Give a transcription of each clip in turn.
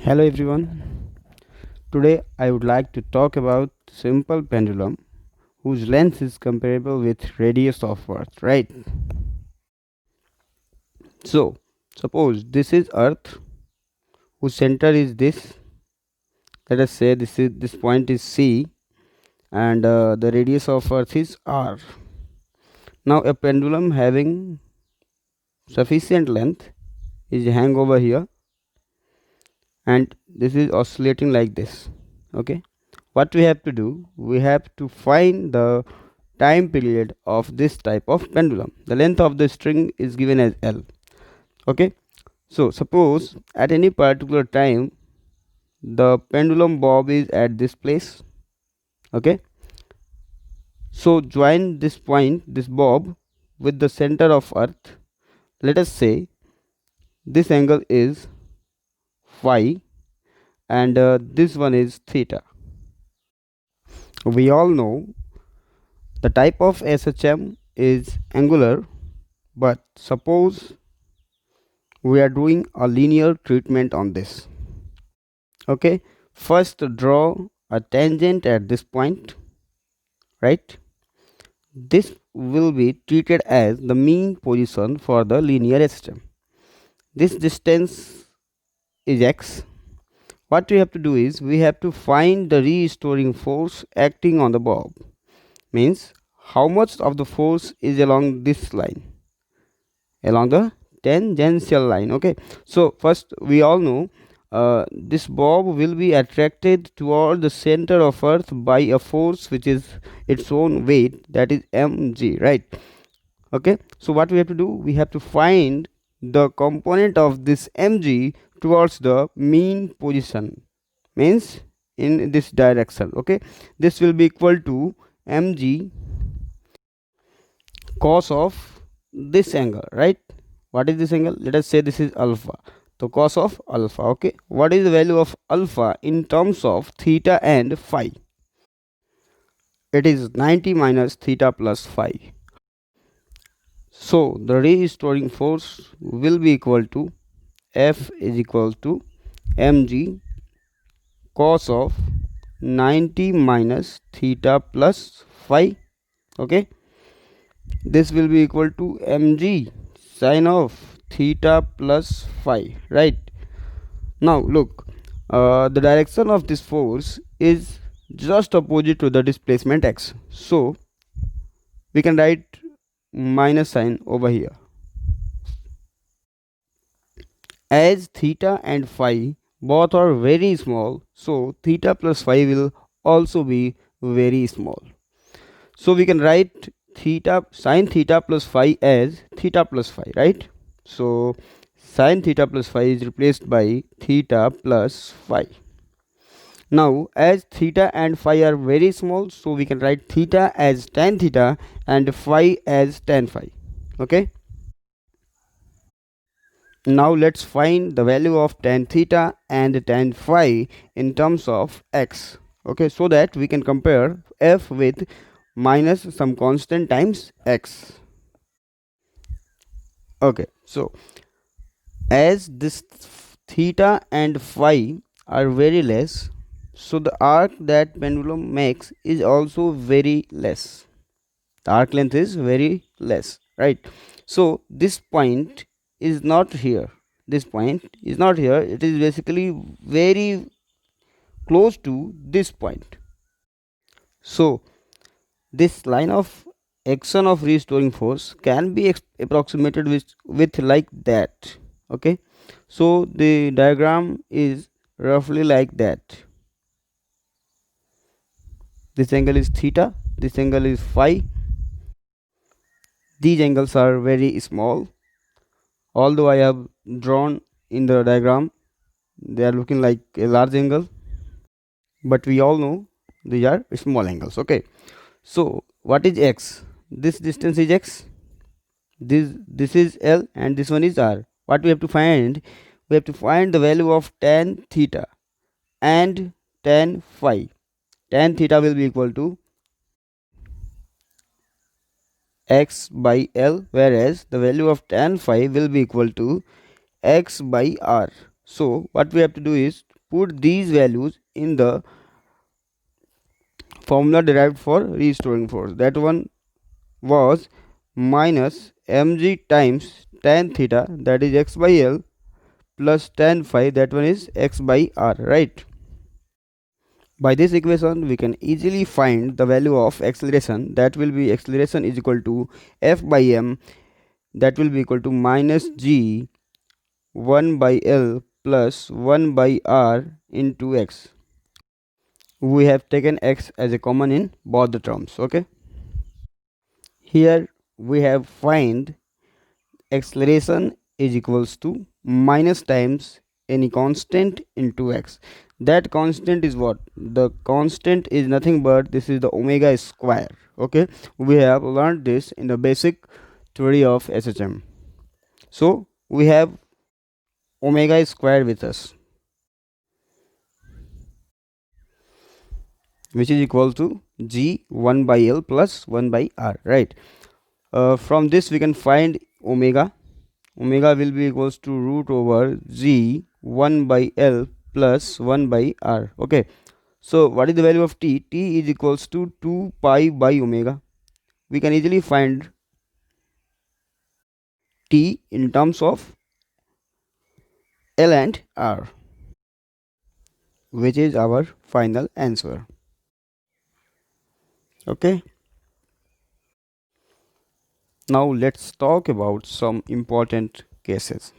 Hello everyone. Today I would like to talk about simple pendulum whose length is comparable with radius of Earth, right? So, suppose this is Earth whose center is this. Let us say this point is C and the radius of Earth is R. Now a pendulum having sufficient length is hang over here and this is oscillating like this. Okay, what we have to do, we have to find the time period of this type of pendulum. The length of the string is given as L. Okay, so suppose at any particular time the pendulum bob is at this place. Okay, so join this point, this bob, with the center of Earth. Let us say this angle is phi and this one is theta. We all know the type of SHM is angular, but suppose we are doing a linear treatment on this. Okay, first draw a tangent at this point, right? This will be treated as the mean position for the linear stem. This distance is x. What we have to do is we have to find the restoring force acting on the bob, means how much of the force is along this line, along the tangential line. Okay, so first we all know this bob will be attracted toward the center of Earth by a force which is its own weight, that is mg, right? Okay, so what we have to do, we have to find the component of this mg towards the mean position, means in this direction. Okay, this will be equal to mg cos of this angle, right? What is this angle? Let us say this is alpha. So cos of alpha. Okay, what is the value of alpha in terms of theta and phi? It is 90 minus theta plus phi. So the restoring force will be equal to F is equal to mg cos of 90 minus theta plus phi. Okay, this will be equal to mg sine of theta plus phi, right? Now look, the direction of this force is just opposite to the displacement x, so we can write minus sign over here. As theta and phi both are very small, so theta plus phi will also be very small, so we can write theta sine theta plus phi as theta plus phi, right? So sine theta plus phi is replaced by theta plus phi. Now as theta and phi are very small, so we can write theta as tan theta and phi as tan phi. Okay, now let's find the value of tan theta and tan phi in terms of x. Okay, so that we can compare f with minus some constant times x. Okay, so as this theta and phi are very less, so the arc that pendulum makes is also very less. The arc length is very less, right? So this point is not here, this point is not here, it is basically very close to this point. So this line of action of restoring force can be approximated with like that. Okay, so the diagram is roughly like that. This angle is theta, this angle is phi. These angles are very small, although I have drawn in the diagram they are looking like a large angle, but we all know these are small angles. Okay, so what is x? This distance is x, this is L and this one is R. What we have to find, we have to find the value of tan theta and tan phi. Tan theta will be equal to x by L, whereas the value of tan phi will be equal to x by R. So what we have to do is put these values in the formula derived for restoring force. That one was minus mg times tan theta, that is x by L, plus tan phi, that one is x by r, right? By this equation we can easily find the value of acceleration. That will be acceleration is equal to f by m, that will be equal to minus g 1 by L plus 1 by r into x. We have taken x as a common in both the terms. Okay, here we have find acceleration is equals to minus times any constant into x. That constant is what? The constant is nothing but this is the omega square. Okay, we have learned this in the basic theory of SHM. So we have omega square with us, which is equal to g 1 by L plus 1 by r, right? From this we can find omega. Omega will be equals to root over g 1 by L plus 1 by r. Okay, so what is the value of t? T is equals to 2 pi by omega. We can easily find t in terms of L and r, which is our final answer. Okay, now let's talk about some important cases.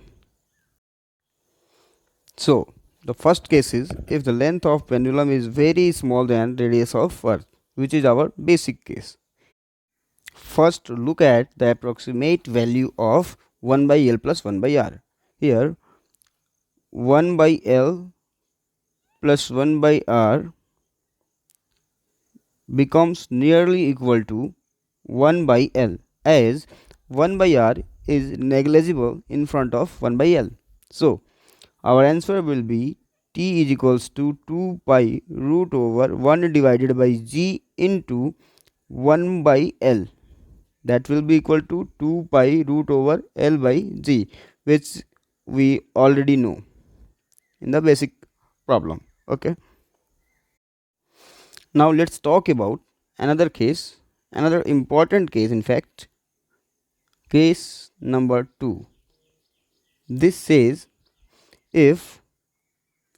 So the first case is if the length of pendulum is very small than radius of earth, which is our basic case. First look at the approximate value of 1 by L plus 1 by r. Here 1 by L plus 1 by r becomes nearly equal to 1 by L, as 1 by r is negligible in front of 1 by L. So our answer will be t is equals to 2 pi root over 1 divided by g into 1 by L. That will be equal to 2 pi root over L by g, which we already know in the basic problem. Okay, now let's talk about another case, another important case, in fact, case number 2. This says if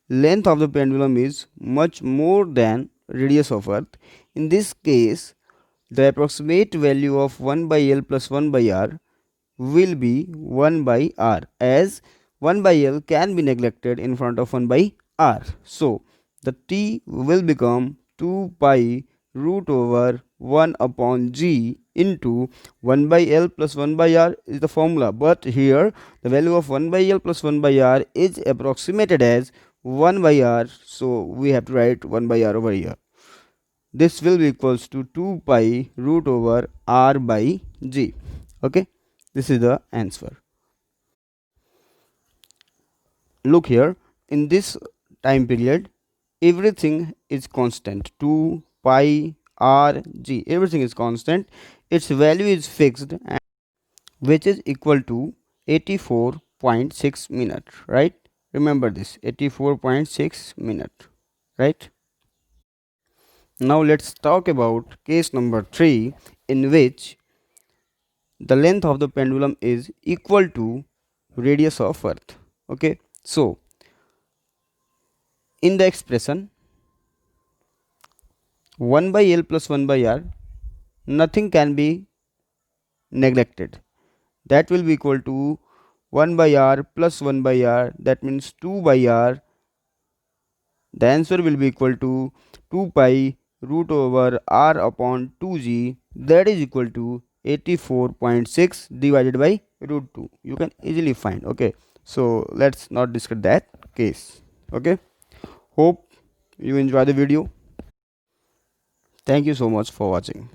length of the pendulum is much more than radius of earth, in this case the approximate value of 1 by L plus 1 by r will be 1 by r, as 1 by L can be neglected in front of 1 by r. So the t will become 2 pi root over 1 upon g into 1 by L plus 1 by r is the formula, but here the value of 1 by L plus 1 by r is approximated as 1 by r, so we have to write 1 by r over here. This will be equals to 2 pi root over r by g. Okay, this is the answer. Look here, in this time period everything is constant. 2 pi r g, everything is constant. Its value is fixed, and which is equal to 84.6 minute, right? Remember this, 84.6 minute, right? Now let's talk about case number 3, in which the length of the pendulum is equal to radius of earth. Okay, so in the expression 1 by L plus 1 by r, nothing can be neglected. That will be equal to 1 by r plus 1 by r, that means 2 by r. The answer will be equal to 2 pi root over r upon 2g, that is equal to 84.6 divided by root 2. You can easily find. Okay, so let's not discuss that case. Okay, hope you enjoy the video. Thank you so much for watching.